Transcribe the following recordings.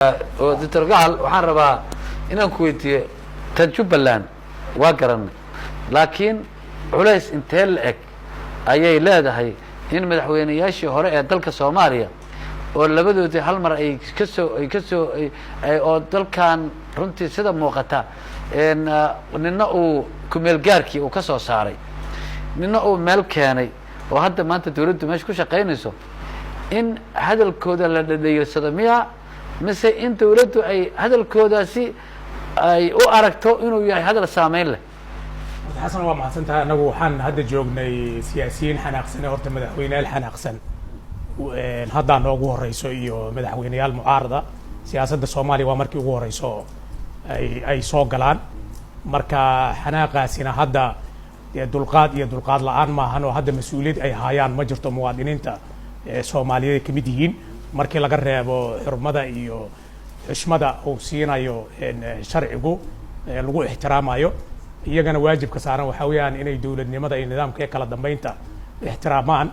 دكتور قال waxaan rabaa inaan ku weydiiyo Jubbaland waa garanay laakiin culays intee la eg ayay leedahay in madaxweynayaashii hore ee dalka Soomaaliya oo labadoodii hal mar ay ka soo oo dalkan runtii sida muuqata nina uu ku meel gaarkii uu ka soo saaray nina uu meel keenay oo hadda maanta dawladdu meesha ku shaqeynayso in hadalkooda la dhadheeysado miya mise in dawladdu ay hadalkoodaasi ay u aragto inuu yahay hadal saameyn leh xasan waa mahadsantahay anagu waxaan hadda joognay siyaasiyiin xanaaqsan horta madaxweynayaal xanaaqsan hadda noogu horeyso iyo madaxweynayaal mucaarada siyaasadda Soomaaliya waa markii ugu horeyso ay soo galaan marka xanaaqaasina hadda dulqaad la'aan maahan oo hadda mas'uuliyad ay hayaan ma jirto muwaadiniinta Soomaaliyeed ka mid yihiin markii laga reebo xurmada iyo xushmada uu siinayo sharcigu lagu ixtiraamayo iyagana waajibka saaran waxa weeyaan inay dawladnimada iyo nidaamka kala dambeynta ixtiraamaan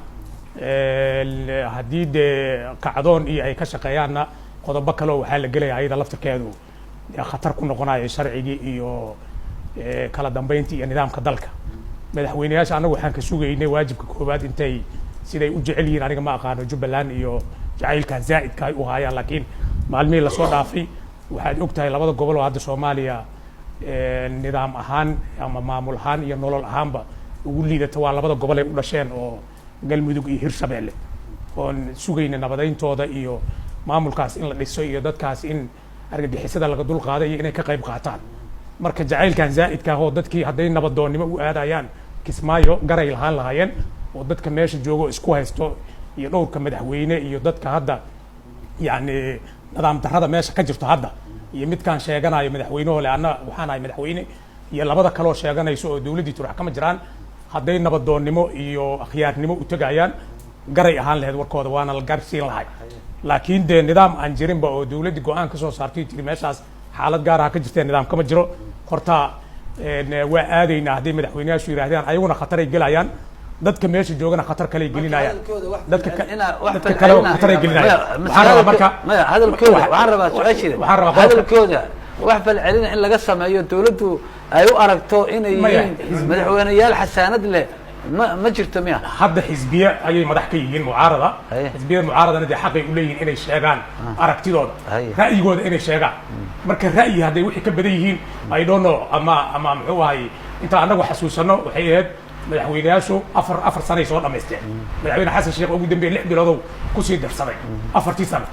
haddii kacdoon iyo ay ka shaqeeyaanna qodobo kale waxa la gelayaa ayada laftirkeedu khatar ku noqonayo sharcigi iyo kala dambeynta iyo nidaamka dalka madaxweynayaasha anagu waxaan ka sugaynay waajibka koobaad intay siday u jecel yihiin aniga ma aqaano Jubbaland iyo jacaylka zaa'idka ay u hayaan laakiin maalmihii la soo dhaafay waxaad ogtahay labada gobol oo hadda Soomaaliya nidaam ahaan ama maamul ahaan iyo nolol ahaanba ugu liidata waa labada gobol ay u dhasheen oo Galmudug iyo Hirshabeelle oo sugayna nabadayntooda iyo maamulkaas in la dhiso iyo dadkaas in argagixisada laga dul qaaday iyo inay ka qayb qaataan marka jacaylkan zaa'idka oo dadkii hadday nabadoonnimo u aadayaan Kismaayo garay lahaan lahaayeen oo dadka meesha joogo isku haysto iyo dhowrka madaxweyne iyo dadka hadda yani nidaam darrada meesha ka jirto hadda iyo midkaan sheeganayo madaxweynaha le anna waxaan ahay madaxweyne iyo labada kale oo sheeganayso oo dawladii turax kama jiraan hadday nabadoonnimo iyo akhyaarnimo u tagayaan garay ahaan lahayd warkooda waana la gaarsiin lahay laakiin de nidaam aan jirinba oo dawladii go'aan ka soo saartay tiri meeshaas xaalad gaar ah ka jirtay nidaam kama jiro horta waa aadaynaa hadday madaxweynayaashu yiraahdaan ayaguna khatar ay gelayaan dadka meesha joogana khatar kale gelinayaan dadka kale khatar ay gelinayaan marka hadalkooda waxaan rabaa su'aashida hadalkooda wax fal celina in laga sameeyo dawladdu ay u aragto inay madaxweynayaal xasaanad leh ma jirto miya hadda xisbiya ayay madax ka yihiin mucaarada xisbiyada mucaaradana de xaq ay u leeyihiin inay sheegaan aragtidooda ra'yigooda inay sheegaan marka ra'yi hadday wixii ka badan yihiin I don't know ama muxuu ahay inta anagu xasuusano waxay ahayd madaxweynayaashu afar sano soo dhameysteen madaxweyne xasan sheekh ugu dambeeyay 6 bilood ku sii darsaday 4 sano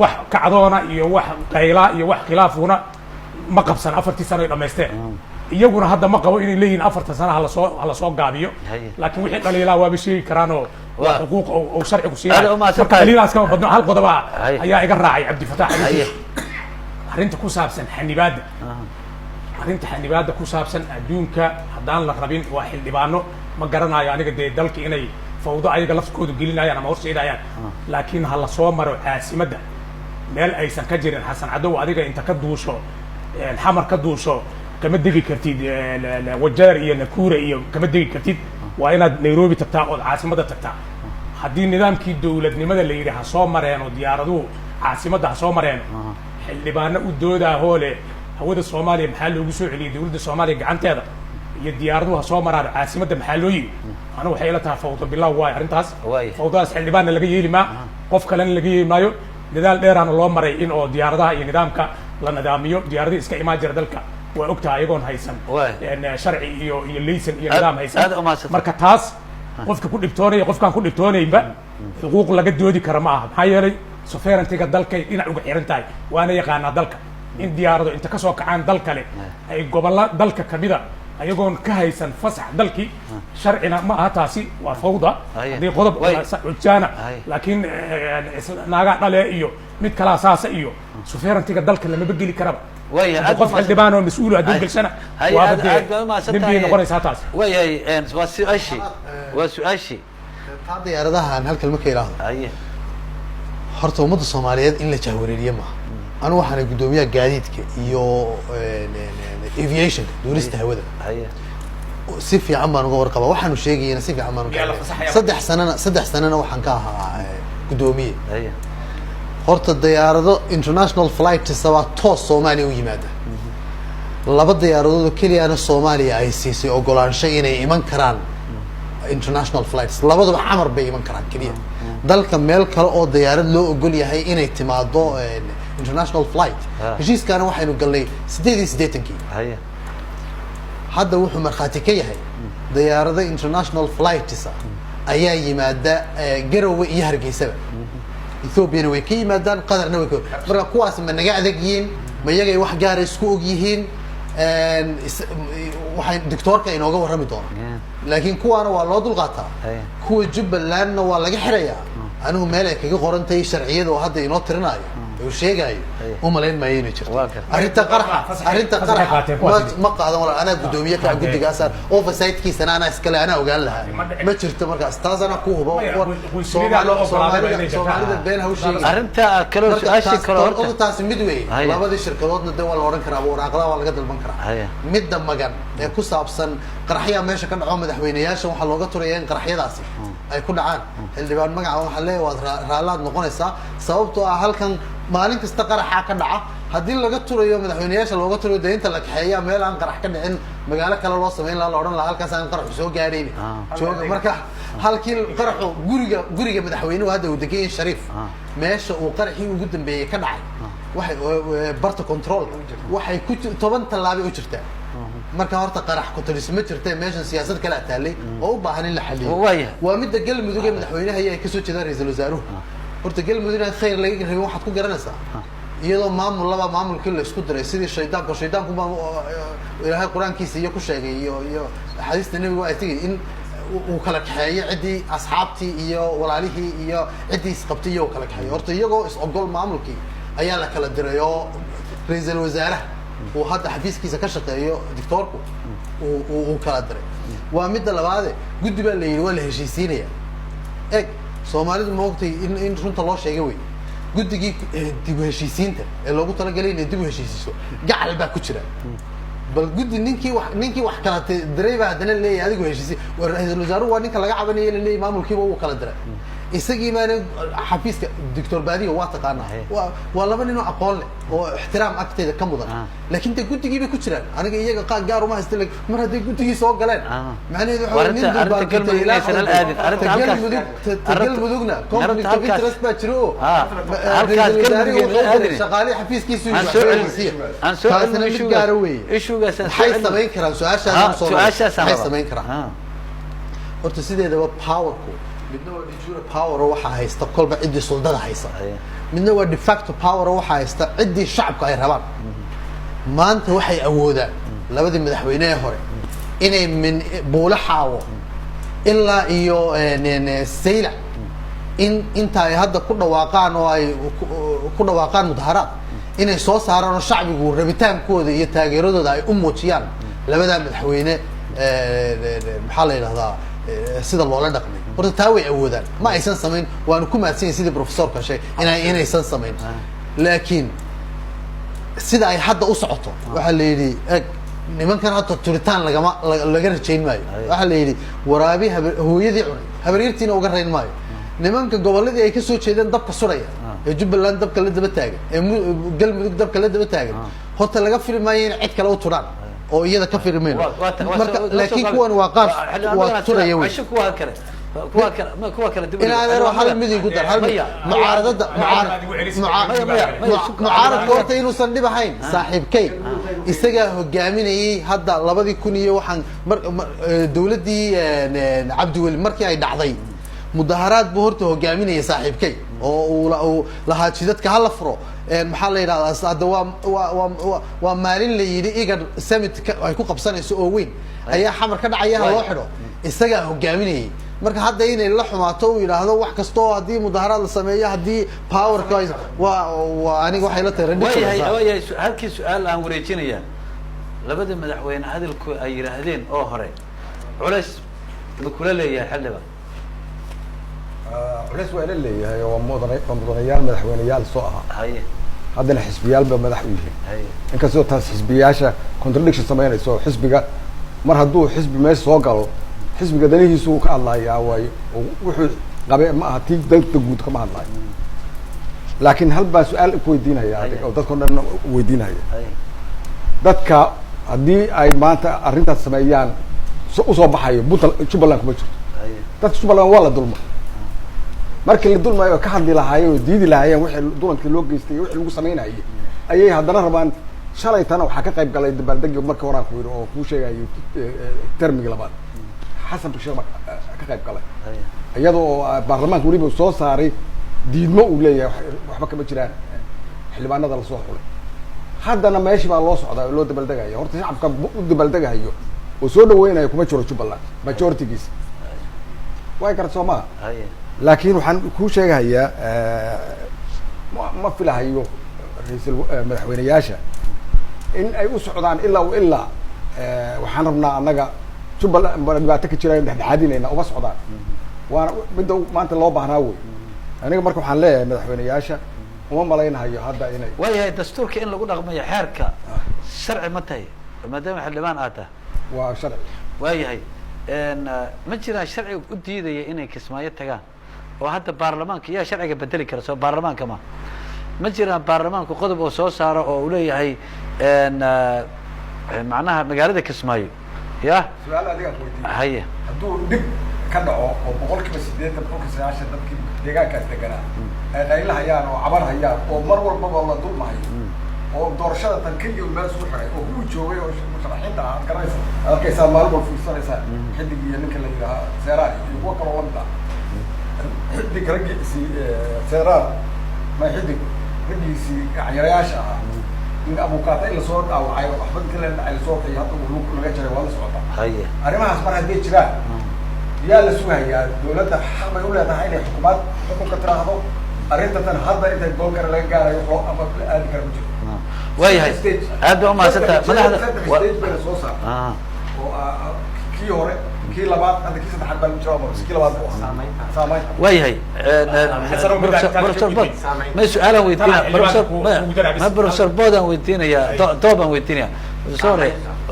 wax kacdoona iyo wax qayla iyo wax khilaafuna ma qabsan 4 sano dhameysteen iyaguna hadda ma qabo inay leeyihiin 4 sano hala soo gaabiyo laakiin wixii dhaliilaa waa bishii karaano waa xuquuq oo sharcigu siiyay marka dhaliilaas kama badno hal qodob ayaa iga raacay Cabdi Fataax arinta ku saabsan xanibaada arinta xanibaada ku saabsan adduunka haddaan la rabin waa xildhibaano ma garanayo aniga de dalka inay fawdo ayaga lafkoodu gelinayaan ama horseedayaan laakiin hala soo maro caasimadda meel aysan ka jirin xasan cadow adiga inta ka duusho xamar ka duusho kama degi kartid wajaar iyo Nakura iyo kama degi kartid waa inaad Nairobi tagtaa oo caasimadda tagtaa haddii nidaamkii dawladnimada la yiraahdo soo mareeno diyaaraduhu caasimadda soo mareeno xildhibaano u doodaa hoole hawada Soomaaliya maxaa loogu soo celiyay dawladda Soomaaliya gacanteeda iyo diyaaraduhu soo maraan caasimadda maxaa loo yiri ana waxay ila tahay fawdo bilaa waay arintaas fawdaas xildhibaanna laga yeeli ma qof kale laga yeeli maayo dadaal dheeraan loo maray in oo diyaaradaha iyo nidaamka la nidaamiyo diyaaradaha iska imaan jira dalka waa ogtahay ayagoon haysan sharci iyo laysan iyo nidaam haysan marka taas qofka ku dhibtoonaya qofkaan ku dhibtoonayba xuquuq laga doodi kara ma aha maxaa yeelay sovereignty-ga dalka dhinac uga xiran tahay waana yaqaanaa dalka in diyaarado inta ka soo kacaan dal kale ay gobolada dalka kamida ayagoon ka haysan fasax dalkii sharcina ma aha taasi waa fawda hadii qodob xujjaana laakiin naaga dhale iyo mid kala asaasa iyo sovereignty-ga dalka lama bedeli karaba qof xildhibaan oo mas'uul ah dowgalshana waa dambi noqonaysa taas waa su'aashi diyaaradahan halkan ma ka ilaahdo horta ummadda Soomaaliyeed in la jahwareeriyo ma anu waxaan gudoomiyaha gaadiidka iyo aviation duulista hawada si fiican baan uga warqaba waxaanu sheegayna si fiican baan uga 3 sanana waxaan ka ahaa gudoomiye horta diyaarado international flight sabaa toos Soomaaliya u yimaada laba diyaaradood oo kaliya Soomaaliya ay siisay ogolaansho inay iman karaan international flights labaduba xamar bay iman karaan kaliya dalka meel kale oo diyaarad loo ogol yahay inay timaado international flight heshiiskaana waxaynu galnay 88kii hadda wuxuu markhaati ka yahay diyaarada international flights ayaa yimaada Garowe iyo Hargeysa Ethiopia way ka yimaadaan qadarna way marka kuwaas ma naga adag yihiin ma iyaga wax gaar ah isku og yihiin waxay doctorka inooga warrami doonaa laakiin kuwaana waa loo dulqaataa kuwa Jubbalandna waa laga xirayaa anigu meel ay kaga qorantay sharciyada oo hadda inoo tirinayo oo sheegayo umaleyn ma yeena jirto arinta qaraxa ma qaadan wala ana gudoomiye ka gudigaas oversight-kiisa ana iskale ana ogaan lahaa ma jirto markaas taasana ku hubo Soomaalida been hawshiga arinta kale su'aasha kale horta taas mid weey labada shirkadoodna de waa la oran karaa waraaqada waa laga dalban karaa midda magan ee ku saabsan qaraxya meesha ka dhaco madaxweynayaasha waxa looga turayeen qaraxyadaasi ay ku dhacaan xildhibaan magaca waxa leeyahay raalaad noqonaysa sababtoo ah halkan maalin kasta qaraxa ka dhaca hadii laga turayo madaxweynayaasha looga turayo deynta la kaxeeyaa meel aan qarax ka dhicin magaalo kale loo sameyn la oran lahaa halkaas aan qarax soo gaareen jooga marka halkii qaraxu guriga madaxweynuhu hadda uu degay Shariif meesha uu qaraxii ugu dambeeyay ka dhacay waxay barta control waxay ku 10 talaabo u jirtaa marka horta qarax ku talisma jirtay meesha siyaasad kala taalay oo u baahan in la xaliyo waa mid galmudug ee madaxweynaha ay ka soo jeedaan ra'iisul wasaaruhu horta galmudug khayr laga rabay waxaad ku garanaysaa iyadoo maamulkii la isku diray sidii shaydaanku ma ilaahay quraankiisa iyo ku sheegay iyo xadiista nabiga ay tagay in uu kala kaxeeyo cidii asxaabtii iyo walaalihii iyo cidii isqabtay iyo kala kaxeeyo horta iyagoo is ogol maamulkii ayaa la kala diray oo ra'iisul wasaaraha oo hadda xafiiskiisa ka shaqeeyo doctorku uu kala diray waa mid labaad guddi baa la yiri waa la heshiisiinaya Soomaalidu ma ogtay in runta loo sheegay way guddigii dib u heshiisiinta ee loogu talagalay in dib u heshiisiso gacal baa ku jira bal guddi ninkii wax kala direeba hadana leeyahay adigu heshiisi ra'iisul wasaaruhu waa ninka laga cabanayay leeyahay maamulkiiba uu kala diray isagii maana xafiiska doctor Baadiga waa taqaana waa laba nin oo aqoon leh oo ixtiraam agteeda ka mudan laakiin tay guddigii bay ku jiraan aniga iyaga gaar uma haystaan mar haday guddigii soo galeen macnaheedu waxa nin dulbaa galmudugna conflict of interest baa jiro halkaas galmudug shaqaale xafiiskiisu aan soo celin gaaro weey ishugaas ay sameyn karaan su'aashaas ay sameyn karaan horta sideedaba powerku midna waa de jure power waxa haysta kolba cidii soldada haysa midna waa de facto power waxa haysta cidii shacabka ay rabaan maanta waxay awoodaan labadii madaxweynaha hore inay min buulaxaawo ilaa iyo sayla inta ay hadda ku dhawaaqaan oo ay ku dhawaaqaan mudaharaad inay soo saaraan shacbigu rabitaankooda iyo taageeradooda ay u muujiyaan labada madaxweyne maxaa la yiraahdaa sida loola dhaqmay horta taa way awoodaan ma aysan sameyn waan ku maadsan sidii professorka sheegay inaysan sameyn laakiin sida ay hadda u socoto waxa la yiri nimankan hadda turitaan laga rajayn maayo waxa la yiri waraabi hooyadii cunay habaryartiina uga reyn maayo nimanka goboladii ay ka soo jeedeen dabka suraya ee Jubbaland dabka la daba taagan ee galmudug dabka la daba taagan horta laga filmaayo in cid kale u turaan oo iyada ka firmeen marka laakiin kuwan waa qaar waa turaya way kuwa kale dib ila hal mid ku dar hal mucaaradada mucaarad horta inuu san dhib ahayn saaxiibkay isaga hogaaminayay hadda 2000 iyo waxaan dawladii Cabdi Wali markii ay dhacday mudaharaad buu horta hogaaminayay saaxiibkay oo la haajidadka hal furo maxaa la yiraahdaa hadda waa maalin la yiri iga summit ay ku qabsanayso oo weyn ayaa xamar ka dhacaya loo xidho isaga hogaaminayay marka hadda inay la xumaato uu yiraahdo wax kasto hadii mudaharaad la sameeyo hadii power ka waa aniga waxay la tahay halkii su'aal aan wareejinaya labada madaxweyne hadalku ay yiraahdeen oo hore culays kula leeyahay xildhibaan culays waa leeyahay oo mudanayaal madaxweynayaal soo aha haddana xisbiyaalba madax u yihiin inkastoo taas xisbiyaasha contradiction sameynayso xisbiga mar hadduu xisbi meesha soo galo xisbiga danihiisu ka hadlayaa way wuxuu qabe ma aha tii dadka guud kama hadlayo laakiin hal baan su-aal ku weydiinaya oo dadkao dhan weydiinaya dadka haddii ay maanta arrintaas sameeyaan usoo baxayo jubbaland kuma jirto dadka jubbaland waa la dulma markii la dulmayo ka hadli lahaayeen oo diidi lahaayeen wixii dulankii loo geystay wixii lagu samaynayay ayay haddana rabaan shalay tana waxaa ka qayb galay dabaaldegi markii horaan ku yidhi oo kuu sheegayo termigii labaad xasan bashiir ma ka qayb galay iyadoo baarlamaanka weliba soo saaray diidmo uu leeyahay waxba kama jiraan xildhibaanada lasoo xulay haddana meeshii baa loo socdaa oo loo dabaaldegaya horta shacabka u dabaaldegahayo oo soo dhaweynayo kuma jiro jubbaland majoritigiisa way garad soo maha laakiin waxaan kuu sheegahayaa ma filahayo ra-iisul madaxweyneyaasha in ay u socdaan ilaa waxaan rabnaa annaga jubbaland dhibaato ka jira dhexdhexaadinayna uma socdaan waana midda maanta loo baahnaa wey aniga marka waxaan leeyahay madaxweyneyaasha uma malaynahayo hadda inay waayahay dastuurka in lagu dhaqmayo xeerka sharci ma tahay maadaama xildhibaan aad tahay waa sharci waayahay ma jiraan sharciga u diidaya inay kismaayo tagaan oo hadda baarlamaanka yaa sharciga bedeli kara soo baarlamaanka ma jiraan baarlamaanku qodob oo soo saaro oo uu leeyahay macnaha magaalada kismaayo ya su-aal adigaan weydiiya haye hadduu dhib ka dhaco oo 80% 90% dadkii deegaankaas deganaa ay qaylahayaan oo cabar hayaan oo mar walbaba la dulmahayo oo doorashada tan keliya meel soo xiray oo kuwii joogay oo musharaxiinta ah aad garanaysa arkaysaa maalin walba fiirsanaysaa xidig iyo ninka la yidhaha seeraar iyo kuwa kaloo lamid ah xidig raggiisii seeraar ma xidig raggiisii yarayaasha ahaa in abukaata in lasoo dhaawacay waxba inta la dhacay lasoo kay hadda uu laga jaray waa la socota haye arrimahaas mar hadday jiraan yaa la sugayaa dawladda xaq bay u leedahay inay xukuumaad xukunka tiraahdo arrintan hadda intay goolkana laga gaarayo oo ama la aadi kara ma jiro waayahay aad baa umahadsantaha madaxda soo saar oo kii hore kii labaad hadda kii saddexaad baa jawaab kii labaad oo saameyn waayahay professor bod ma su-aalaan weydiinaya professor bod aan weydiinayaa doob aan weydiinaya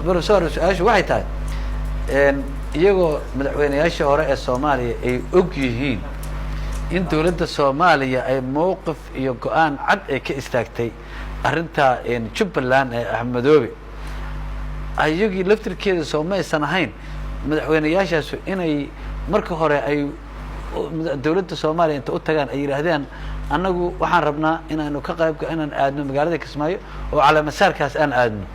professor su-aashu waxay tahay iyagoo madaxweyneyaashii hore ee soomaaliya ay og yihiin in dawladda soomaaliya ay mowqif iyo go-aan cad ay ka istaagtay arrinta jubbaland ee axmedoobe ayagii laftirkeeda soo maysan ahayn madaxweyneyaashaasu inay marka hore ay dawladda soomaaliya inta u tagaan ay yidhaahdeen annagu waxaan rabnaa inaanu ka inaan aadno magaalada kismaayo oo calaamasaarkaas aan aadno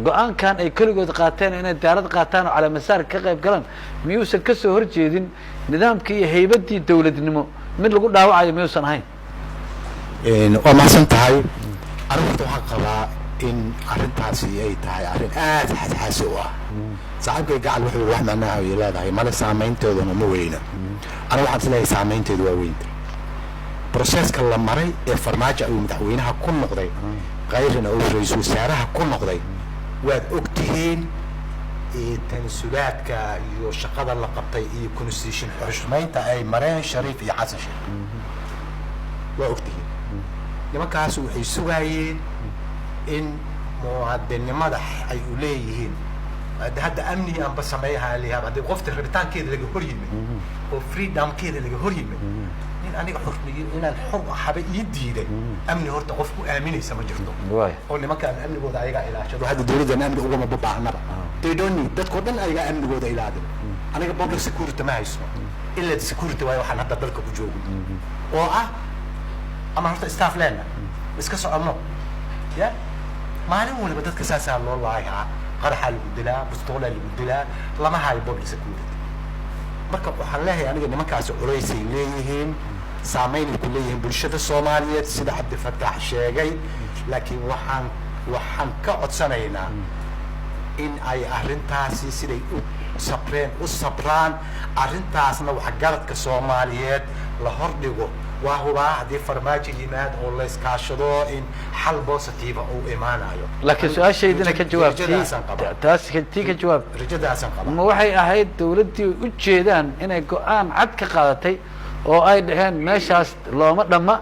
go-aankan ay keligood qaateen inay diyaarad qaataan oo calaamasaarka ka qayb galaan miyuusan kasoo horjeedin nidaamkii iyo haybaddii dawladnimo mid lagu dhaawacayo miyuusan ahayn waa mahadsan tahay arrinta waxaan qabaa in arrintaasi ay tahay arrin aad xasaasi u ah saaxiibkay gacal wuxuu wax macnaha ay leedahay male saameyntoodana ma weyna aniga waxaan isleeyahay saameynteedu waa weynta broseska la maray ee farmaajo uu madaxweynaha ku noqday kayrina uu ra-iisul wasaaraha ku noqday waad ogtihiin tanasulaadka iyo shaqada la qabtay iyo constitution xushmaynta ay mareen shariif iyo xasan sheekh waa ogtihiin nimankaas waxay sugaayeen in muwaadinimada ay u leeyihiin hadda amni aanba sameeyaha liyaab haddii qofta rabitaankeeda laga hor yimid oo freedomkeeda laga hor yimid nin aniga xurniyo inaan xor ahaba ii diiday amni horta qof ku aaminaysa ma jirto oo nimankaan amnigooda ayagaa ilaashado hadda dawladdan amni ugama babaahnaba they don't need dadkoo dhan ayagaa amnigooda ilaadin aniga public security ma hayso ila security waayo waxaan hadda dalka ku joogo oo ah ama horta staff leena iska soconno ya maalin waliba dadka saasaa loo laayaa qaraxa lagu dilaa bustoola lagu dilaa lama hayo public security marka waxaan leeyahay aniga nimankaasi culaysay leeyihiin saameynay ku leeyihiin bulshada soomaaliyeed sida cabdifataax sheegay laakiin waxaan ka codsanaynaa in ay arrintaasi siday u sabraan arrintaasna waxgaradka soomaaliyeed la hordhigo waa hubaa haddii farmaajo yimaad oo la iskaashado in xal positive uu imaanayo laakiin su-aashaydina ka jawaab taas tii ka jawaab rajadaasan qaba ma waxay ahayd dawladdii u jeedaan inay go-aan cad ka qaadatay oo ay dhaheen meeshaas looma dhamma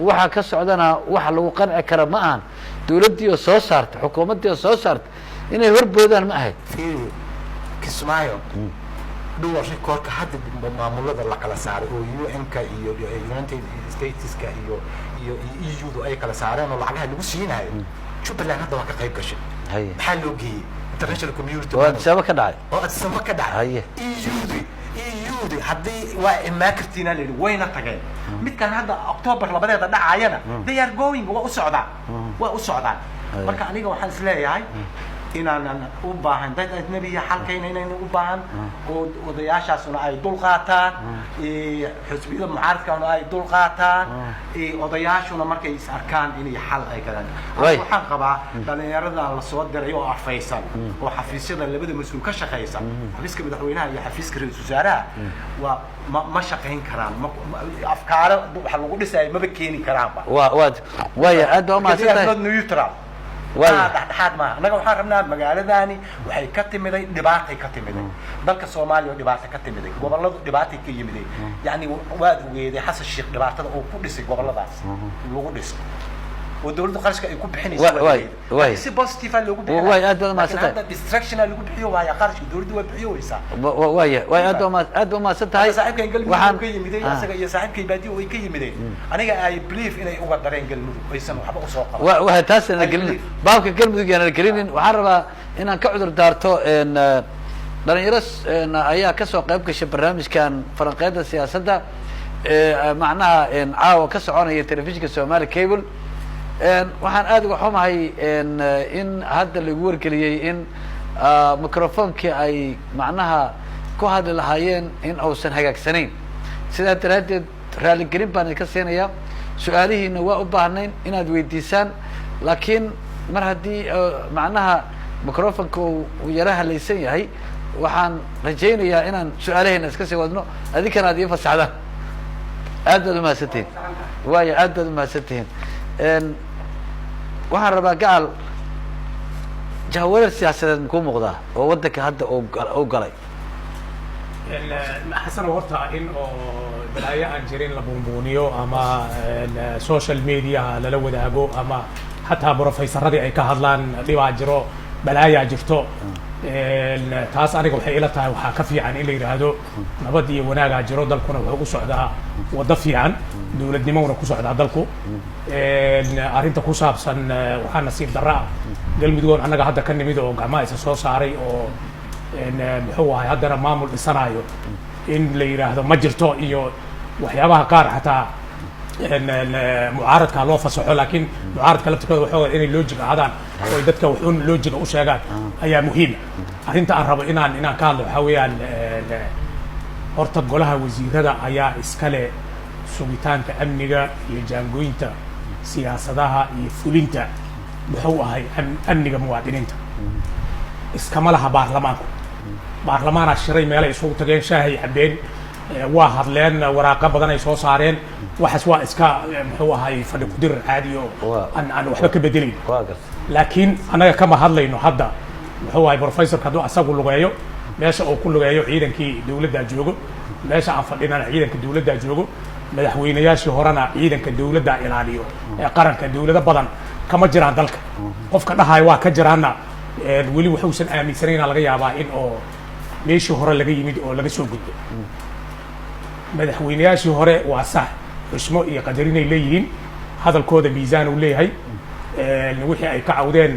waxa ka socdana wax lagu qanci kara ma ahan dawladdii oo soo saartay xukuumaddii oo soo saartay inay horboodaan ma ahayd kismaayo dual recordka hadda maamulada la kala saaray oo UN-ka iyo United Stateska iyo EU-du ay kala saareen oo lacagaha lagu siinayo Jubbaland hadda waa ka qayb gashay maxaa loo geeyay international community waa sabab ka dhacay oo sabab ka dhacay EU-du haddii waa imaakartiina leeyahay wayna tageen midkan hadda October labadeeda dhacayana they are going waa u socdaan marka aniga waxaan isleeyahay inaan u baahan dad ajnabiya halkayna inaan u baahan oo odayaashaasuna ay dul qaataan xisbiyada mucaaradkana ay dul qaataan odayaashuna markay is arkaan inay xal ay galaan waxaan qabaa dhalinyarada la soo diray oo afaysan oo xafiisyada labada mas'uul ka shaqeysan xafiiska madaxweynaha iyo xafiiska ra'iisul wasaaraha waa ma shaqeyn karaan afkaar waxa lagu dhisay ma keeni karaan waa aad ma sida neutral dhaxaad ma anaga waxaan rabnaa magaaladani waxay ka timiday dhibaatay ka timiday dalka Soomaaliya dhibaato ka timiday gobolada dhibaatay ka yimiday yani waad ogeeday Xasan Sheekh dhibaatada oo ku dhisay goboladaas lagu dhisay oo dawladda qarashka ay ku bixinayso si positive lagu bixiyo aad ma santahay distraction lagu bixiyo waa qarashka dawladdu way bixiyaysa aad ma santahay waxaan ka yimiday asaga iyo saaxiibkay baadiyo way ka yimideen aniga I believe inay uga dareen galmudug aysan waxba u soo qaban waa taasina galin baabka galmudug yana galinin waxaan rabaa inaan ka cudur daarto dhalinyaro ayaa ka soo qayb gashay barnaamijkan falanqeynta siyaasadda macnaha caawa ka soconaya telefishinka Somali Cable waxaan aad uga xumahay in hadda lagu wargeliyay in microphone-kii ay macnaha ku hadli lahaayeen in uusan hagaagsanayn sidaa daraaddeed raaligelin baan idinka siinayaa su-aalihiina waa u baahnayn inaad weydiisaan laakiin mar haddii macnaha microphone-ka uu yara halaysan yahay waxaan rajaynayaa inaan su-aalaheena iska sii wadno adinkana aad ii fasaxdaan aad baad umahadsantihin waayo aad baad umahadsantihiin waxaan rabaa gacal jahwareer siyaasadeed makuu muuqdaa oo waddanka hadda u galay xasano horta in oo balaayo aan jirin la buunbuuniyo ama social media lala wadaago ama xataa professoradii ay ka hadlaan dhibaa jiro balaayaa jirto taas aniga waxay ila tahay waxaa ka fiican in la yidhaahdo nabad iyo wanaagaa jiro dalkuna wuxuu ku socdaa waddo fiican dowladnimona ku socdaa dalku arrinta ku saabsan waxaa nasiib darra ah galmudug annaga hadda ka nimid oo gacmaha isa soo saaray oo muxuu ahay haddana maamul dhisanayo in la yidhaahdo ma jirto iyo waxyaabaha qaar xataa mucaaradka loo fasaxo laakiin mucaaradka laftirkooda waxooga inay loojig ahaadaan oo dadka wuxuun loojiga u sheegaan ayaa muhiim arrinta aan rabo inaan ka hadlo waxaa weeyaan horta golaha wasiirada ayaa iskale sugitaanka amniga iyo jaangooyinta siyaasadaha iyo fulinta muxuu ahay amniga muwaadiniinta iskama laha baarlamaana shiray meelay isugu tageen shaahay cabeen waa hadleen waraaqa badan ay soo saareen waxaas waa iska muxuu ahay fadhi kudir caadi oo aan waxba ka bedelayn laakiin annaga kama hadlayno hadda muxuu ahay professorka hadduu asagu lugeeyo meesha uu ku lugeeyo ciidankii dawladda joogo meesha aan fadhinana ciidanka dawladda joogo madaxweynayaashii horena ciidanka dawladda ilaaliyo ee qaranka dawlado badan kama jiraan dalka qofka dhahayo waa ka jiraana weli wuxuusan aaminsanayn laga yaabaa in oo meeshii hore laga yimid oo laga soo gudbo madaxweynayaashii hore waa sax xushmo iyo qadarin ay leeyihiin hadalkooda miisaan uu leeyahay wixii ay ka cawdeen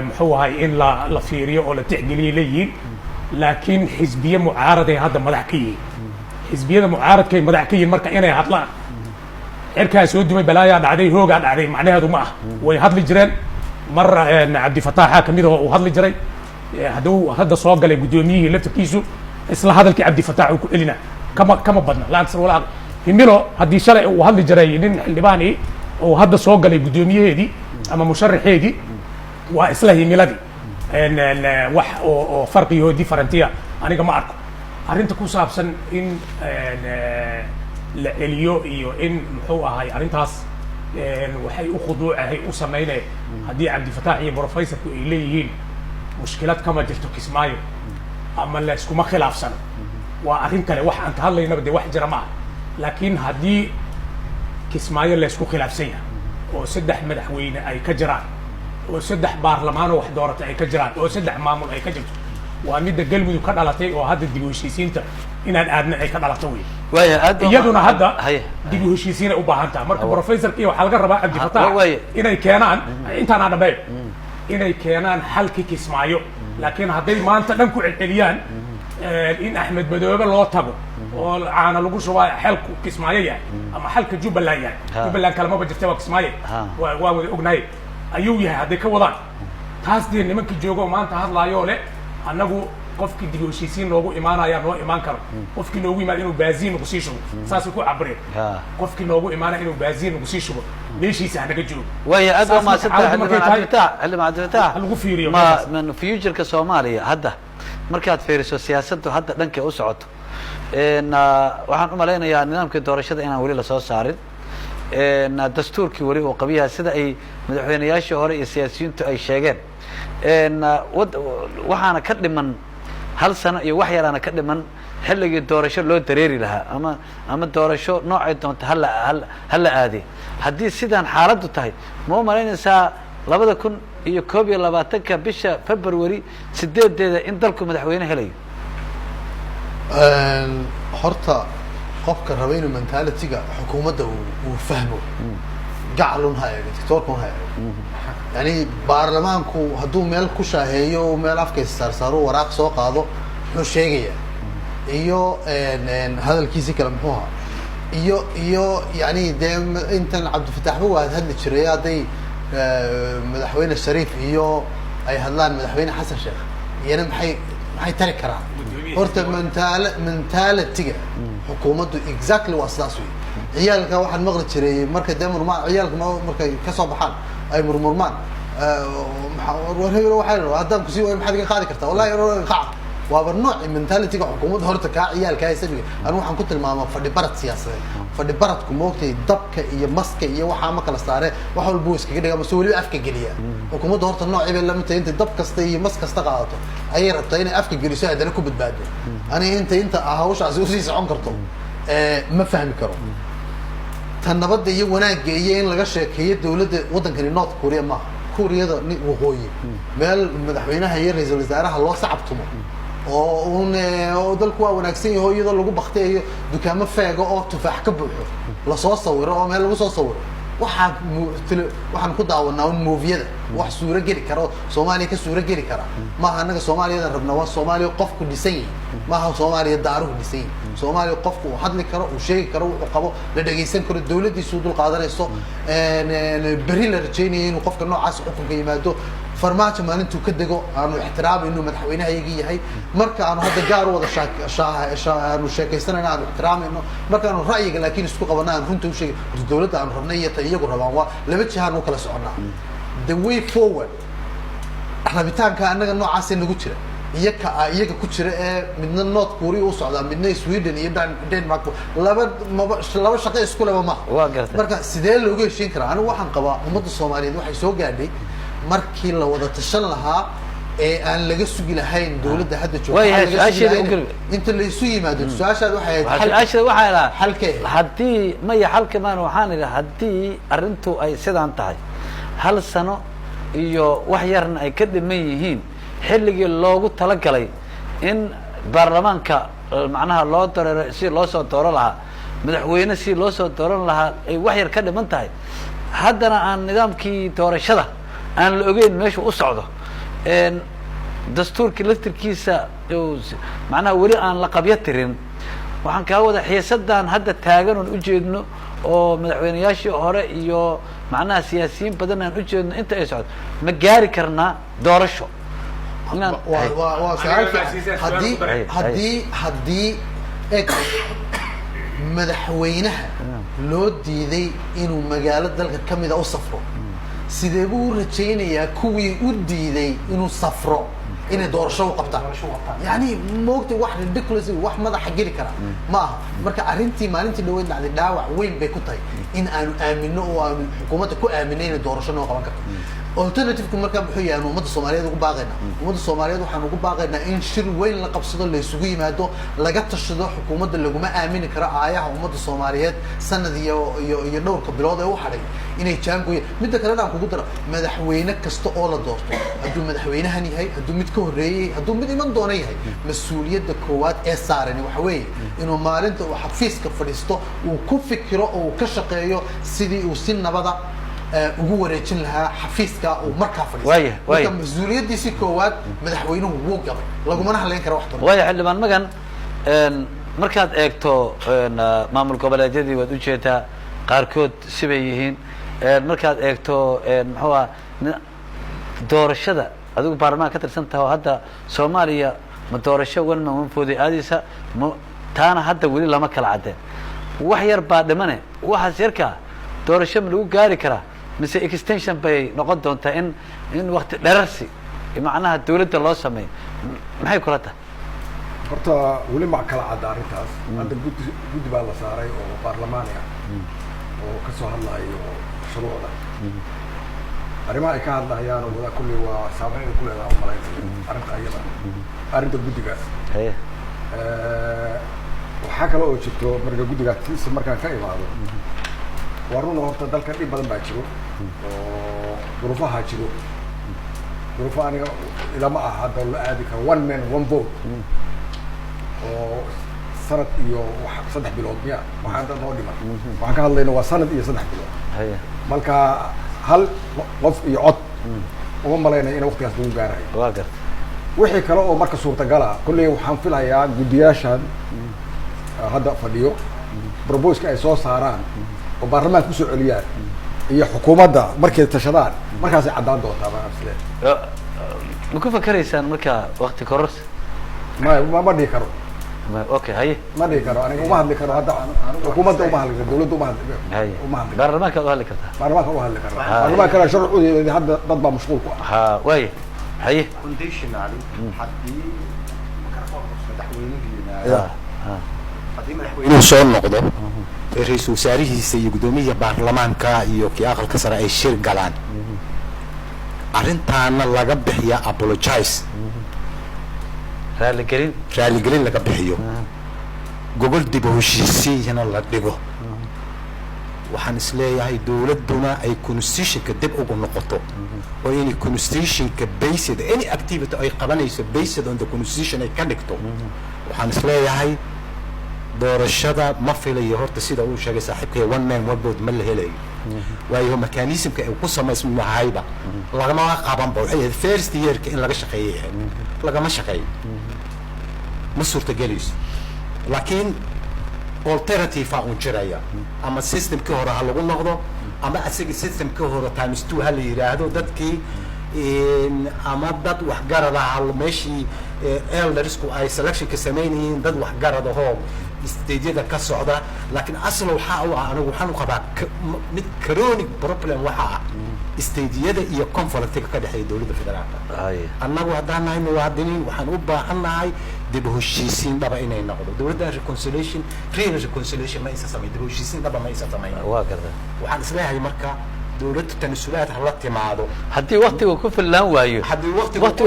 muxuu ahay in la fiiriyo oo la tixgeliyay leeyihiin laakiin xisbiye mucaaraday hadda madax ka yihiin xisbiyada mucaaradkay madax ka yihiin marka inay hadlaan cirkaa soo dumay balaayaa dhacday hoogaa dhacday macnaheedu ma ah way hadli jireen mar cabdifataaxa kamid oo uu hadli jiray hadduu hadda soo galay guddoomiyihii laftirkiisu isla hadalkii cabdifataax uu ku celina kama badna laakiin walaa himilo haddii shalay uu hadli jiray nin xildhibaani oo hadda soo galay guddoomiyaheedii ama musharaxeedii waa isla himiladii wax oo farqiyo differentiya aniga ma arko arrinta ku saabsan in la celiyo iyo in muxuu ahay arrintaas waxay u khuduucahay u sameynay haddii cabdifataax iyo professorku ay leeyihiin mushkilad kama jirto kismaayo ama la iskuma khilaafsano waa arrin kale wax aan ka hadlaynaba dee wax jira ma ah laakiin haddii kismaayo la isku khilaafsan yahay oo 3 madaxweyne ay ka jiraan oo 3 baarlamaanoo wax dooratay ay ka jiraan oo 3 maamul ay ka jirto waa midda galmudug ka dhalatay oo hadda dib u heshiisiinta inaan aadna ay ka dhalato wey iyaduna hadda dib u heshiisiin ay u baahan tahay marka professorka iyo waxaa laga rabaa cabdifataax inay keenaan intaan aan dhammeeyo inay keenaan xalki Kismaayo laakiin hadday maanta dhan ku celceliyaan in Axmed Madoobe loo tago oo caana lagu shubaa xalku Kismaayo yahay ama xalka Jubbaland yahay Jubbaland kalama bajirtay waa Kismaayo waa wada ognaay ayuu yahay hadday ka wadaan taas dee nimankii joogo maanta hadlaayo leh annagu qofkii dib u heshiisiin loogu imaanaya noo imaan karo qofkii noogu imaan inuu baaziin ugu sii shubo saas ku cabreen qofkii noogu imaanaya inuu baaziin ugu sii shubo meeshiisa naga joogo way aad ma saddex lagu fiiriyo ma future-ka Soomaaliya hadda markaad fiiriso siyaasaddu hadda dhanka u socoto waxaan u maleynayaa nidaamkii doorashada inaan wali la soo saarin dastuurkii wali oo qabiyaha sida ay madaxweynayaashii hore iyo siyaasiyiintu ay sheegeen waxaana ka dhiman hal sano iyo wax yaraana ka dhiman xilligii doorasho loo dareeri lahaa ama doorasho noocay doonta hala aadee haddii sidaan xaaladdu tahay ma u malaynaysaa 2021 bisha February 8 in dalku madaxweyne helayo horta qofka raba inuu mentality-ga xukuumadda uu fahmo gacalun hayaga dictatorkun hayaga yani baarlamaanku hadduu meel ku shaaheeyo meel afkaysa saarsaaro waraaq soo qaado muxuu sheegayaa iyo hadalkiisi kale muxuu ahaa iyo yani dee intan cabdifataaxba waa hadli jiray hadday madaxweyne Shariif iyo ay hadlaan madaxweyne Xasan Sheekh iyana maxay tari karaan horta mentality-ga xukuumaddu exactly waa sidaas wey ciyaalka waxaan maqli jiray marka dee ciyaalka markay ka soo baxaan ay murmurmaan war hebel waxay haddaan kusii wayn maxaad iga qaadi kartaa wallahi qac waaba nooci mentality-ga xukuumadda horta kaa ciyaalka ay sabiga anu waxaan ku tilmaamaa fadhi barad siyaasadeed fadhi baradku moogtay dabka iyo maska iyo waxaa ma kala saare wax walba uu iskaga dhigaa mase weliba afka geliya xukuumadda horta noocii bay lamid tahay intay dab kasta iyo mas kasta qaadato ayay rabtaa inay afka geliso haddana ku badbaado aniga inta hawshaasi usii socon karto ma fahmi karo tan nabadda iyo wanaagga iyo in laga sheekeeyo dawladda waddankani North Korea maaha Koreada waqooyi meel madaxweynaha iyo ra'iisul wasaaraha loo sacabtumo oo dalku waa wanaagsan yahay iyadoo lagu baqteeyo dukaamo feego oo tufaax ka buuxo la soo sawiro oo meel lagu soo sawiro waxaan ku daawanaa movie-yada wax suura geli karo Soomaaliya ka suura geli kara maaha anaga Soomaaliyada rabna waa Soomaaliya qofku dhisan yahay maaha Soomaaliya daaruhu dhisan yahay Soomaaliya qofku uu hadli karo uu sheegi karo wuxuu qabo la dhageysan karo dawladdiisu dul qaadanayso bari la rajaynayo inuu qofka noocaas xukunka yimaado farmaajo maalintuu ka dego aanu ixtiraam inuu madaxweynahayaga yahay marka aanu hadda gaar u wada aanu sheekaysanayna aanu ixtiraamayno marka aanu ra'yiga laakiin isku qabana aan runta u sheegay dawladda aanu rabnay iyo ta iyagu rabaan waa laba jihaan u kala soconaa the way forward rabitaanka annaga noocaas nagu jira iyaga ku jira ee midna North Korea u socda midna Sweden iyo Denmark laba shaqo isku laba ma marka sidee looga heshiin karaa anigu waxaan qabaa ummadda Soomaaliyeed waxay soo gaadhay markii la wada tashan lahaa ee aan laga sugi lahayn dawladda hadda joogta inta la isu yimaado su'aashaad waxay ahayd halkee haddii maya halka maan waxaan ila haddii arrintu ay sidaan tahay hal sano iyo wax yarna ay ka dhiman yihiin xilligii loogu talagalay in baarlamaanka macnaha loo dareero si loo soo dooran lahaa madaxweyne si loo soo dooran lahaa ay wax yar ka dhiman tahay haddana aan nidaamkii doorashada aan la ogeyn meesha u socdo dastuurkii laftirkiisa macnaha weli aan la qabyo tirin waxaan kaa wada xiisadan hadda taagan oon ujeedno oo madaxweynayaashii hore iyo macnaha siyaasiyiin badan aan ujeedno inta ay socdo ma gaari karnaa doorasho haddii madaxweynaha loo diiday inuu magaalo dalka kamida u safro sidee buu u rajaynayaa kuwii u diiday inuu safro inay doorasho u qabtaan yani moogtay wax ridiculous wax madaxa geli kara ma aha marka arrintii maalintii dhaweyd dhacday dhaawac weyn bay ku tahay in aanu aamino oo aanu xukuumadda ku aaminay inay doorasho noo qaban karto alternative-ku markaa muxuu yahay ummadda Soomaaliyeed ugu baaqayna ummadda Soomaaliyeed waxaan ugu baaqaynaa in shir weyn la qabsado la isugu yimaado laga tashado xukuumadda laguma aamini karo aayaha ummadda Soomaaliyeed sanad iyo dhowrka bilood ee u hadhay inay jaangoy midda kale aan kugu daro madaxweyne kasta oo la doorto hadduu madaxweynahan yahay hadduu mid ka horeeyay hadduu mid iman doona yahay mas'uuliyadda koowaad ee saaran waxa weeye inuu maalinta uu xafiiska fadhiisto uu ku fikiro oo uu ka shaqeeyo sidii uu si nabada ugu wareejin lahaa xafiiska uu markaa fadhiisto marka mas'uuliyadiisi koowaad madaxweynuhu wuu gabay laguma haleyn karo wax toona way xildhibaan magan markaad eegto maamul goboleedyadii waad u jeedaa qaarkood sibay yihiin markaad eegto muxuu ah doorashada adigu baarlamaanka ka tirsan tahay hadda Soomaaliya ma doorasho wan ma wanfooday aadisa taana hadda wali lama kala cadeen wax yar baa dhimane waxa sirka doorasho ma lagu gaari karaa mise extension bay noqon doontaa in waqti dheerarsi macnaha dawladda loo sameeyo maxay kula tahay horta wali ma kala cad arintaas hadda guddi baa la saaray oo baarlamaanka oo ka soo hadlayo shuruucda arrimaha ay ka hadlayaan oo wada kulli waa saameyn ku leedahay arrinta ayada arrinta guddigaas waxaa kale oo jirto marka guddigaas markaan ka imaado waa run horta dalka dhib badan baa jiro oo duruufaha jiro duruufaha aniga ilama aha hadda la aadi karo one man one vote oo sanad iyo saddex bilood miya waxaan dad noo dhiman waxaan ka hadlayna waa sanad iyo saddex bilood marka hal qof iyo cod uma malaynaya in waqtigaas lagu gaarayo waa gartay wixii kale oo marka suurtagal ah kulley waxaan filayaa guddiyaashan hadda fadhiyo proposal ay soo saaraan oo baarlamaanka ku soo celiyaan iyo xukuumadda markay tashadaan markaas ay cadaan doontaa baan isle ma ku fakaraysaan marka waqti korors ma dhihi karo okay haye ma dhihi karo aniga uma hadli karo hadda xukuumadda uma hadli karo dawladda uma hadli haye baarlamaanka u hadli kartaa baarlamaanka u hadli kartaa baarlamaanka kale sharciyeeda hadda dad baa mashquul ku ah ha way haye conditionally haddii madaxweynaha haddii madaxweynuhu soo noqdo ra'iisul wasaarihiisa iyo guddoomiyaha baarlamaanka iyo kii aqalka sare ay shir galaan arrintaana laga bixiya apologize raaligelin laga bixiyo gogol dib u heshiisiina la dhigo waxaan isleeyahay dawladduna ay constitutionka dib ugu noqoto oo inay constitutionka based any activity ay qabanayso based on the constitution ay ka dhigto waxaan isleeyahay doorashada ma filayo horta sida uu sheegay saaxiibkay one man one vote ma la helayo waayo mechanismka ay ku samaysmahayba lagama qaban baa waxay first year-ka in laga shaqeeyo lagama shaqeeyo ma suurtagelayso laakiin alternative aan jiraya ama systemkii hore ha lagu noqdo ama asaga systemkii hore times 2 ha la yiraahdo dadkii ama dad wax garad ah meeshii eldersku ay selection ka sameeyeen dad wax garad ah isteediyada ka socda laakiin asal waxa uu anigu waxaan qabaa mid chronic problem waxa isteediyada iyo conflict ka dhaxay dawladda federaalka annagu haddaan nahay muwaadiniin waxaan u baahanahay dib u heshiisiin dhaba inay noqdo dawladda reconciliation real reconciliation ma isa sameeyay dib u heshiisiin dhaba ma isa sameeyay waa gartay waxaan isleeyahay marka dawladda tanasulaad hala timaado haddii waqtigu ku filan waayo haddii waqtigu ku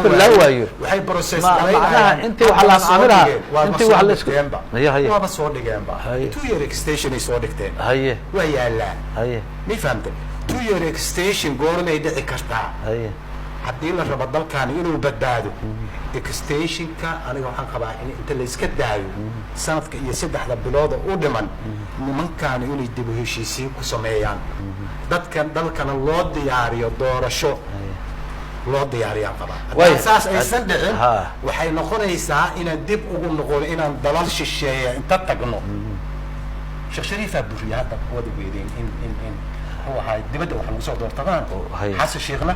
filan waayo waxay process macnaha intii wax la maamulaha intii wax la isku waaba soo dhigeenba 2 year extension ay soo dhigteen haye waa yaalaan haye ma fahamtay 2 year extension goormay dhici kartaa haye haddii la rabo dalkaani inuu badbaado extensionka aniga waxaan qabaa in inta la iska daayo sanadka iyo saddexda bilood u dhiman nimankaani inay dib u heshiisiin ku sameeyaan dadkan dalkana loo diyaariyo doorasho loo diyaariyaan qabaa saas aysan dhicin waxay noqonaysaa inaan dib ugu noqono inaan dalal shisheeya inta tagno sheekh shariifa buriya hadda wada weydeen in هو هاي دبده وحنا نسوي دور طبعا حاسس شيخنا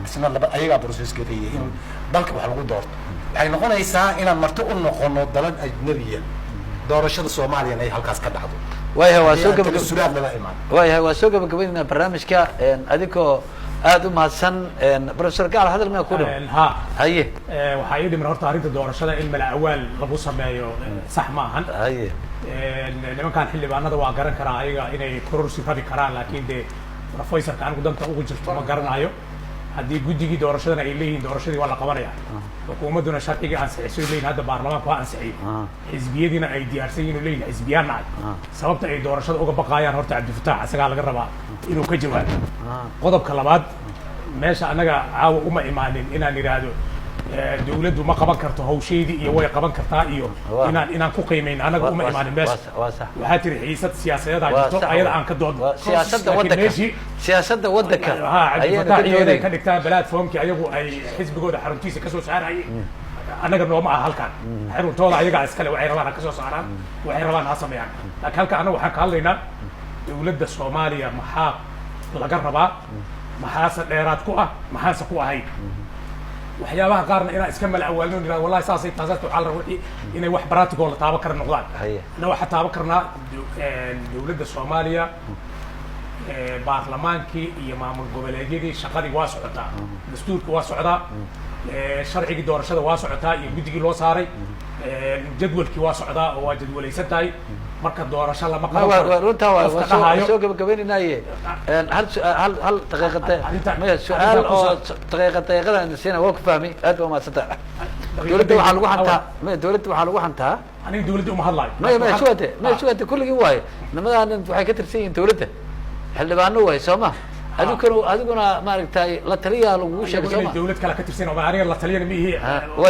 بس إن الله أيها بروسيس كذي إنه ضلك وحنا نقول دور يعني نقول إيسا إن مرتو نقول دلنا أجنبية دور الشر الصومالي أنا هالكاس كده عدو واي هو سوق السودان لا إيمان واي هو سوق بقولنا برنامج كا أديكو آدم هسن بروفيسور قال هذا ما يكون ها هيه وحيدي من هرت عريض الدور الشدة إن من الأول غبوصة ما صح ما هن هيه لما كان حلي بأنه ده وعقرن كرا أيها إنه كرور صفات كرا لكن ده professorka anigu danta ugu jirto ma garanayo haddii guddigii doorashadana ay leeyihiin doorashadii waa la qabanaya xukuumadduna sharcigii ansixisay leeyihin hadda baarlamaanka waa ansixiyey xisbiyadiina ay diyaarsan yihiin oo leeyihin xisbiyaan nahay sababta ay doorashada uga baqaayaan horta cabdifataax isagaa laga rabaa inuu ka jawaabo qodobka labaad meesha annaga caawa uma imaanin inaan idhaahdo dawladdu ma qaban karto hawsheedii iyo way qaban kartaa iyo inaan ku qiimayno annaga uma imaanin meesha waxaa tiri xiisad siyaasadeedaa jirto ayada aan ka doodno siyaasadda waddanka cabdifataax iyooday ka dhigtaan platformkii ayagu ay xisbigooda xaruntiisa kasoo saarayeen annaga nooma aha halkaan xaruntooda ayagaa iskale waxay rabaan ha kasoo saaraan waxay rabaan ha sameeyaan laakiin halka annaga waxaan ka hadlaynaa dawladda soomaaliya maxaa laga rabaa maxaase dheeraad ku ah maxaase ku ahayn waxyaabaha qaarna inaan iska mala awaalno nirahdo wallahi saasay taasaasta waxaa la rabaa wixii inay wax practical la taaban kara noqdaan anna waxaa taaban karnaa dawladda soomaaliya baarlamaankii iyo maamul goboleedyadii shaqadii waa socotaa dastuurka waa socdaa sharcigii doorashada waa socotaa iyo guddigii loo saaray jadwalkii waa socdaa oo waa jadwalaysan tahay marka doorasho lama runtaa waa soo gabagabaynaye hal daqiiqada su-aal oo daqiiqada siina waa ku fahmi aad ba umaadsantaa dawladda waxaa lagu hantaa dawladda waxaa lagu hantaa aniga dawladda uma hadlaayo maya sugate kulligii waaye nimadaan waxay ka tirsan yihiin dawladda xildhibaano waaye soo ma adiguna maaragtay la taliyaa lagugu sheegay soo ma dawlad kale ka tirsan oo aniga la taliyana ma ihi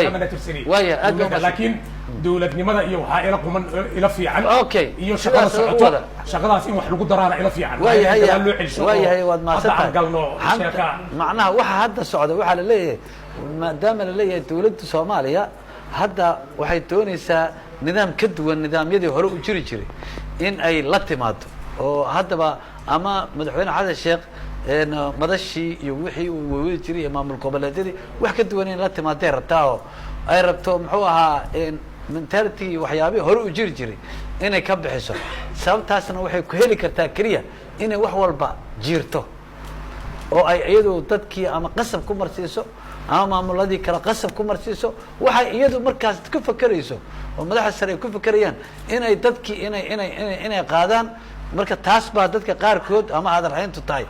kamana tirsani waaya aad ba laakiin dawladnimada iyo waxaa ila quman ila fiican okay iyo shaqada socoto shaqadaas in wax lagu daraana ila fiican waayahay waad maasantahay galno macnaha waxa hadda socda waxaa la leeyahay maadaama la leeyahay dawladda soomaaliya hadda waxay doonaysaa nidaam ka duwan nidaamyadii hore u jiri jiray in ay la timaado oo haddaba ama madaxweyne xasan sheekh madashii iyo wixii uu wawadi jiray iyo maamul goboleedyadii wax ka duwan in la timaaday rabtaa oo ay rabto muxuu ahaa mentality waxyaabihii hore u jiri jiray inay ka bixiso sababtaasna waxay ku heli kartaa keliya inay wax walba jiirto oo ay iyadu dadkii ama qasab ku marsiiso ama maamuladii kale qasab ku marsiiso waxay iyadu markaas ku fakerayso oo madaxa sare ay ku fakerayaan inay dadkii inay qaadaan marka taas baa dadka qaarkood ama adarhayntu tahay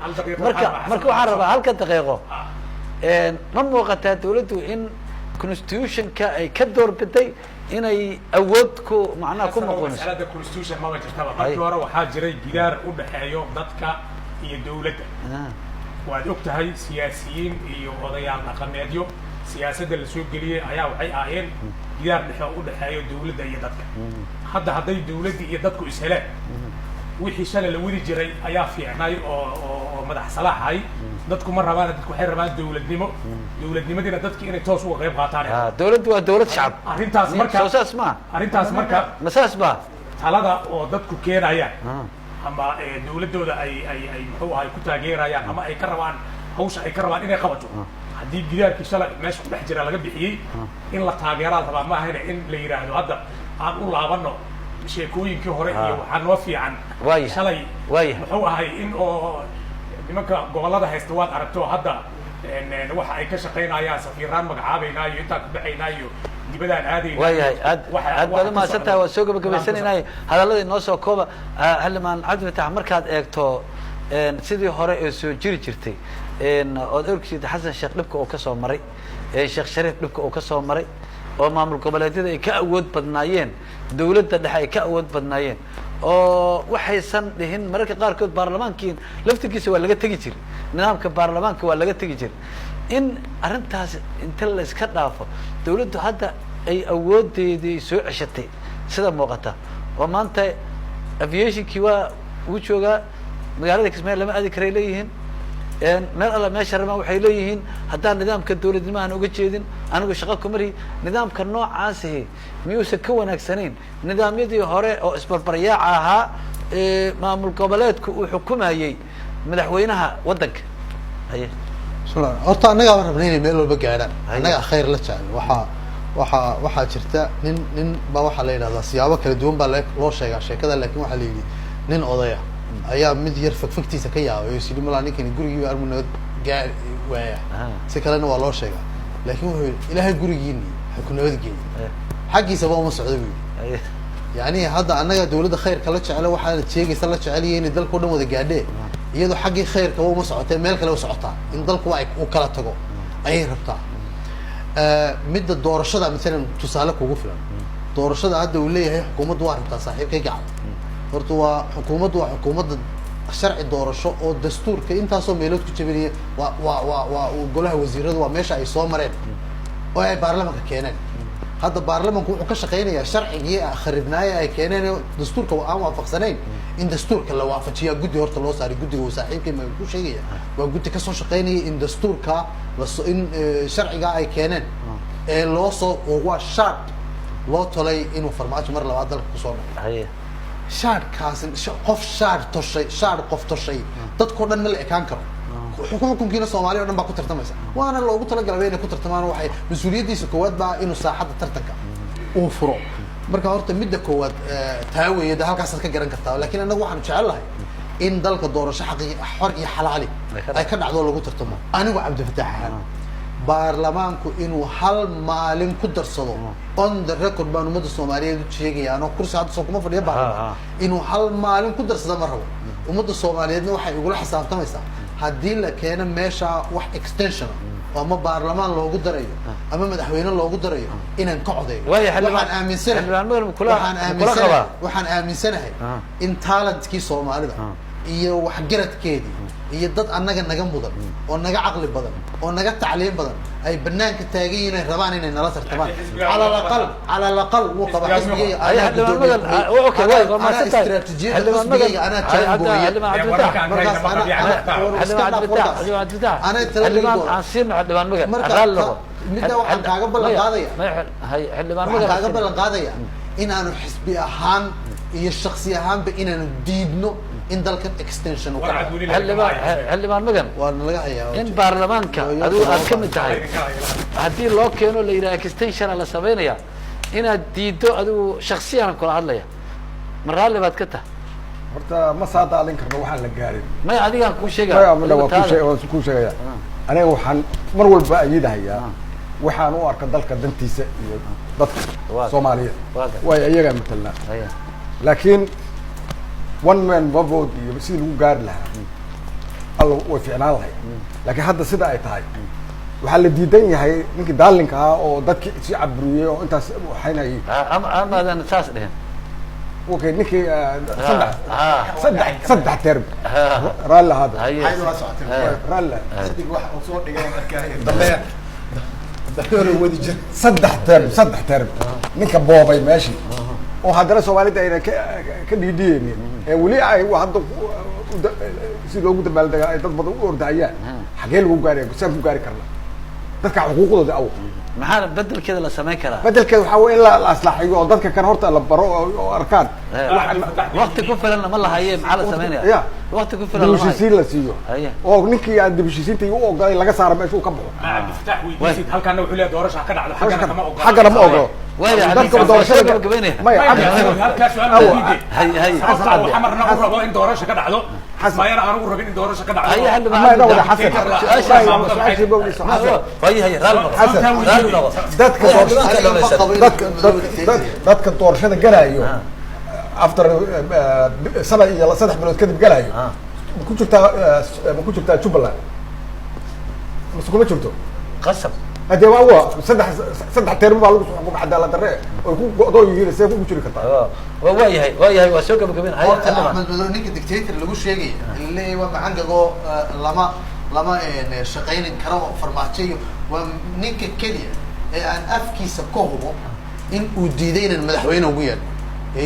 marka waxaan rabaa halka daqiiqo ma muuqataa dawladdu in constitutionka ay ka doorbiday inay awood ku macnaha ku noqonayso mas'alada constitution ma jirtaba markii hore waxaa jiray gidaar u dhaxeeyo dadka iyo dawladda waad og tahay siyaasiyiin iyo odayaal dhaqameedyo siyaasadda la soo geliyey ayaa waxay ahaayeen gidaar dhexe u dhaxeeyo dawladda iyo dadka hadda hadday dawladda iyo dadku is heleen wixii shalay la wadi jiray ayaa fiicnay oo madax salaaxay dadku ma rabaan dadku waxay rabaan dawladnimadiina dadki inay toos uga qayb qaataan dawladdu waa dawlad shacab arrintaas marka masaas ma talada oo dadku keenayaan ama dawladdooda ay muxuu ahay ku taageerayaan ama ay ka rabaan hawsha ay ka rabaan inay qabato haddii gidaarkii shalay meesha ku dhex jira laga bixiyey in la taageeraa rabaa ma ahayna in la yidhaahdo hadda aan u laabano sheekooyinkii hore iyo waxaa noo fiican shalay muxuu ahay in oo nimanka gobollada haysta waad aragto hadda waxa ay ka shaqaynayaan safiiraan magacaabaynaa iyo intaan ku baxaynaa iyo dibadaan aadayna waayahay aad baad umahadsantahay waa soo gabagabaysanaynaay hadalladii noo soo kooba xildhibaan cabdifatax markaad eegto sidii hore ee soo jiri jirtay ood orgsiida xasan sheekh dhibka uu kasoo maray sheekh shariif dhibka uu kasoo maray oo maamul goboleedyada ay ka awood badnaayeen dawladda dhexe ay ka awood badnaayeen oo waxaysan dhihin mararka qaarkood baarlamaankii laftirkiisa waa laga tegi jiray nidaamka baarlamaanka waa laga tegi jiray in arrintaas inta la iska dhaafo dawladdu hadda ay awoodeedii soo ceshatay sida muuqata oo maanta aviationkii waa uu joogaa magaalada kismaayo lama aadi karay leeyihiin meel alla meesha rabaan waxay leeyihiin haddaan nidaamka dawladnimo aan uga jeedin anigu shaqo kumarihi nidaamka noocaasihi miyuusan ka wanaagsanayn nidaamyadii hore oo isbarbaryaaca ahaa maamul goboleedku uu xukumayey madaxweynaha waddanka haye bismillah horta annagaa baan rabnay inay meel walba gaadhaan annagaa khayr la jecel waxaa jirta nin baa waxaa la yidhahdaa siyaabo kala duwan baa loo sheegaa sheekada laakin waxaa la yidhi nin odaya ayaa mid yar fagfagtiisa ka yaabay oo sidhi malaa ninkani gurigii armu nabad gaari waaya si kalena waa loo sheegaa laakin wuxuu yidhi ilaahay gurigiini ha ku nabadgeeyo xaggiisaba uma socdo buu yidhi yani hadda annaga dawladda khayrka la jecelo waxaana sheegaysa la jeceliya inay dalka o dhan wada gaadhee iyadoo xaggii khayrka uma socotay meel kale u socotaa in dalku ay u kala tago ayay rabtaa midda doorashada maalan tusaale kugu filan doorashada hadda uu leeyahay xukuumaddu waa rabtaa saaxiibkay gacan horta waa xukuumadda sharci doorasho oo dastuurka intaasoo meelood ku jabinaya waa golaha wasiiradu waa meesha ay soo mareen oo ay baarlamanka keeneen hadda baarlamanku wuxuu ka shaqaynayaa sharcigii kharibnaaye ay keeneen dastuurka aan waafaqsanayn in dastuurka la waafajiyaa guddi horta loo saaray guddiga uu saaxiibkay ma ku sheegaya waa guddi kasoo shaqaynaya in dastuurka in sharcigaa ay keeneen ee loo soo waa shard loo tolay inuu farmaajo mar labaad dalka kusoo noqdo shaadhkaasi qof qof toshay dadkao dhan ma la ekaan karo xukunkiina soomaaliya o dhan baa ku tartamaysa waana loogu talagalay inay ku tartamaan waxay mas-uuliyaddiisa koowaad baa inuu saaxadda tartanka uu furo marka horta midda koowaad taa weeye de halkaasaad ka garan kartaa lakin annagu waxaanu jecel lahay in dalka doorasho xaqii xor iyo xalaali ay ka dhacdo lagu tartamo anigu cabdifataax ahaan baarlamaanku inuu hal maalin ku darsado on the record baan ummadda soomaaliyeed u sheegaya anoo kursi hadda soo kuma fadhiya baarlamaan inuu hal maalin ku darsado ma rabo ummadda soomaaliyeedna waxay igula xisaabtamaysaa haddii la keeno meesha wax extension oo ama baarlamaan loogu darayo ama madaxweyne loogu darayo inaan ka codeeyo waxaan aaminsanahay in talentkii soomaalida iyo waxgaradkeedii iyo dad annaga naga mudan oo naga caqli badan oo naga tacliim badan ay banaanka taagan yihiin ay rabaan inay nala tartamaan cala alaqal wuu qaba xisbigayga midda waxaan kaaga ballan qaadaya inaanu xisbi ahaan iyo shaksi ahaanba inaanu diidno in dalkan extension xildhibaan magan in baarlamaanka adigu aad ka mid tahay haddii loo keeno la yidhaha extensiona la samaynaya inaad diiddo adigu shaksiyan kula hadlaya ma raalli baad ka tahay horta ma saadaalin karno waxaan la gaarin may adigaan kuu sheegaya kuu sheegaya aniga waxaan mar walba ayidahayaa waxaan u arka dalka dantiisa iyo dadka soomaaliyeed way iyagaa matelnaa laakiin one man one vote iyo sidii lagu gaari lahaa alla way ficnaan lahay laakiin hadda sida ay tahay waxaa la diidan yahay ninkii daalinka ah oo dadkii si caburiyey oo intaas waxaynayay amaadan saas dhehen okay ninkii saddex term raalli hada raalli saddex term ninka boobay meeshii oo haddana soomaalida ayna ka dhiidhiyeynin ee weli ay hadda si loogu dabaaldegaa ay dad badan u ordahayaan xagee lagu gaariya saan ku gaari karna dadka xuquuqdooda aw maxaa bedelkeeda la samayn karaa bedelkeeda waxaa wey in la aslaaxiyo oo dadka kan horta la baro oo arkaan wakti ku filanna ma lahaye maxaa la samaynaya wakti ku filan dibheshiisiin la siiyo oo ninkii aan dibheshiisiinta u ogolay laga saaro meesha uu ka baxo halkaana wuxuu leeyahay doorasha ka dhacdo xaggana ma ogolo dadka doorashada gabagabeynaya halkaas su'aal xamarna u rabo in doorasha ka dhacdo xasbayana aan ugu rabin in doorasha ka dhacdo dadka doorashada galayo after sana iyo 3 bilood kadib galayo ma ku jirtaa Jubbaland ma kuma jirto qasab hadee waa saddex term baa lagu soo cadaalad darre oo ku go'do yihiin see ku jiri kartaa waayahay waa soo gabagabeyn Ahmed Madow ninka dictator lagu sheegay ilaa waa macangago lama shaqaynin karo farmaajo waa ninka kaliya ee aan afkiisa ka hubo in uu diiday inaan madaxweyne ugu yeelo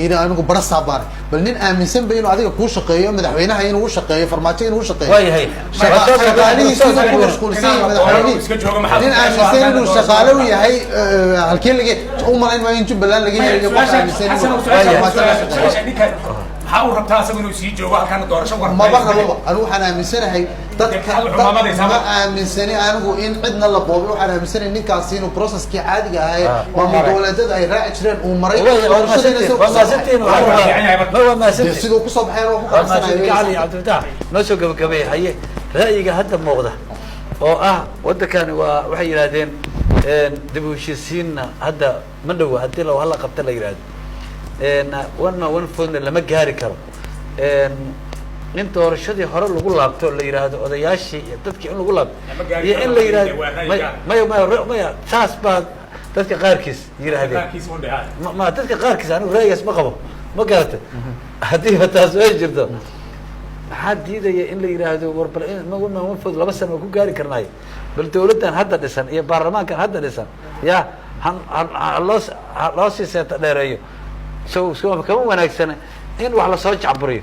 ina anigu bara saabaaray bal nin aaminsan bay inuu adiga kuu shaqeeyo madaxweynaha inuu u shaqeeyo farmaajo inuu u shaqeeyo waayahay shaqaalihiisa ku mashquulsan madaxweynihi nin aaminsan inuu shaqaale u yahay halkii laga u malayn maayo in Jubbaland laga helayo qof aaminsan inuu maxaa uu rabtaa asagu inuu sii joogo halkaana doorasho war ma barabo anigu waxaan aaminsanahay dadka ma aaminsani anigu in cidna la boobay waxaan aaminsanahay ninkaasi inuu processkii caadiga ahaa maamul-goboleedyada ay raaci jireen uu maray siduu kusoo baxeen oo ku qabsanaya noo soo gabagabeey haye ra'yiga hadda muuqda oo ah waddankani waa waxay yidhahdeen dib u heshiisiinna hadda ma dhowa haddii la hala qabta la yidhahdo one vote lama gaari karo in doorashadii hore lagu laabto la yidhaahdo odayaashii iyo dadkii in lagu laabto iyo in la yidhahdo maya saas baa dadka qaarkiis yidhaahdeen ma dadka qaarkiis anigu ra'yigaas ma qabo ma garata haddiiba taas ay jirto maxaa diidaya in la yidhaahdo war bal ma fod 2 sano ku gaari karnaayo bal dawladdan hadda dhisan iyo baarlamaankan hadda dhisan ya loo sii seeta dheereeyo kama wanaagsana in wax lasoo jacburiyo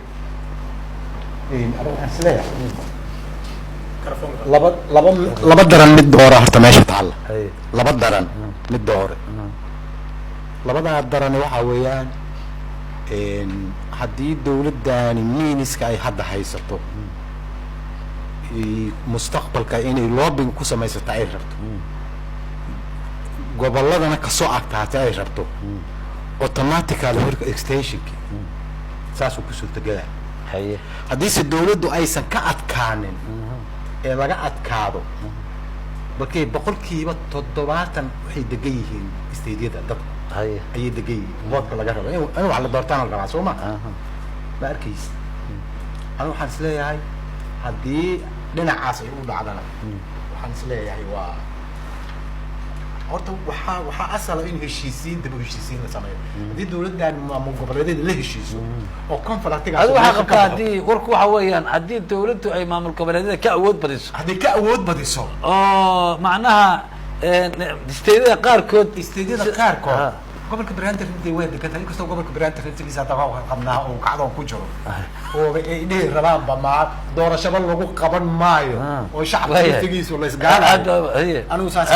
laba daran mid doora horta meesha taalla laba daran mid doore labadaa darani waxa weeyaan haddii dawladdani miiniska ay hadda haysato mustaqbalka inay loobing ku samaysato ay rabto gobolladana kasoo agtaatay ay rabto automatically horka extensionki saasuu ku suurtagelaya haddiise dawladdu aysan ka adkaanin ee laga adkaado markay 70% waxay degan yihiin stadiada dadku ayay degan yihiin voodka laga rabo in wax la doortaan la rabaa soo ma ma arkaysa anigu waxaan isleeyahay haddii dhinacaas ay u dhacdana waxaan isleeyahay waa horta waxaa asala in heshiisiin la sameeyo haddii dawladdan maamul goboleedyada la heshiiso oo conflictiga adigu waxaa qabtaa haddii warku waxa weeyaan haddii dawladdu ay maamul goboleedyada ka awood badiso haddii ka awood badiso oo macnaha isteedyada qaarkood gobolka Banaadir intii way degan tahay kastoo gobolka Banaadir intiisa hadda waa qabnaa oo kacdoon ku jiro oo ay dhigi rabaan bama doorashada lagu qaban maayo oo shacabka intigiisu la isgaanayo anigu saas